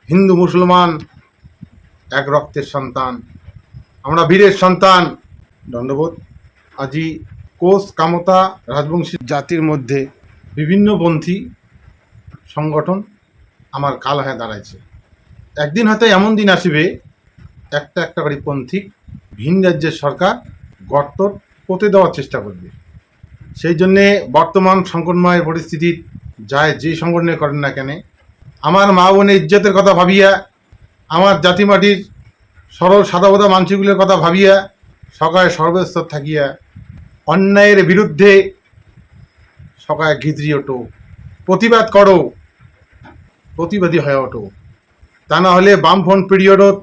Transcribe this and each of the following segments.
হিন্দু মুসলমান এক রক্তের সন্তান, আমরা বীরের সন্তান। দণ্ডবোধ। আজি কোচ কামতা রাজবংশী জাতির মধ্যে বিভিন্নপন্থী সংগঠন আমার কাল হয়ে দাঁড়াইছে। একদিন হয়তো এমন দিন আসিবে একটা একটা করে পন্থী ভিন রাজ্যের সরকার গর্ত পুঁতে দেওয়ার চেষ্টা করবে। সেই জন্যে বর্তমান সংকটময় পরিস্থিতি যায় যে সংগঠনে করেন না কেন, আমার মা বোনের ইজ্জতের কথা ভাবিয়া, আমার জাতি মাটির সরল সাদাবোধা মানসিকগুলোর কথা ভাবিয়া সকালে সর্বস্তর থাকিয়া অন্যায়ের বিরুদ্ধে সকালে গিজরি ওঠো, প্রতিবাদ করো, প্রতিবাদী হয়ে ওঠো। তা না হলে বামফ্রন্ট পিরিয়ডত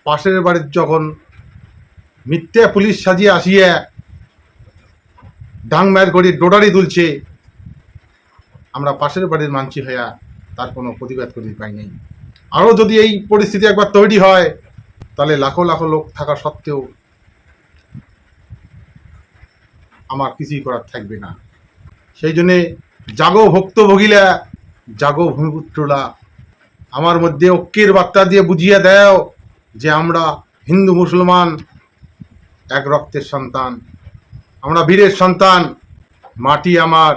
পাশের বাড়ির যখন মিথ্যা পুলিশ সাজিয়ে আসিয়া ডাং মায়ের করি ডোডারি তুলছে, আমরা পাশের বাড়ির মানসি হইয়া তার কোনো প্রতিবাদ করি পাই নাই। আরও যদি এই পরিস্থিতি একবার তৈরি হয় তাহলে লাখো লাখো লোক থাকা সত্ত্বেও আমার কিছুই করার থাকবে না। সেই জন্যে জাগো ভক্তভোগীলা, জাগো ভূমিপুত্ররা, আমার মধ্যে ঐক্যের বার্তা দিয়ে বুঝিয়ে দাও যে আমরা হিন্দু মুসলমান এক রক্তের সন্তান, আমরা বীরের সন্তান। মাটি আমার,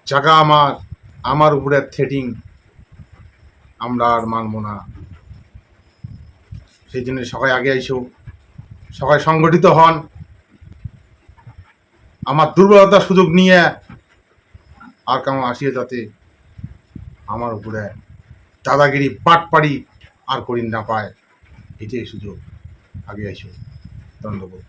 জায়গা আমার, আমার উপরে থ্রেটিং আমরা আর মানব না। সেই জন্য সবাই আগে আইসো, সবাই সংগঠিত হন। আমার দুর্বলতার সুযোগ নিয়ে আর কেমন আসিয়ে যাতে আমার উপরে দাদাগিরি পাটপাড়ি আর করি না পায়, এটাই সুযোগ। আগে আইসো। ধন্যবাদ।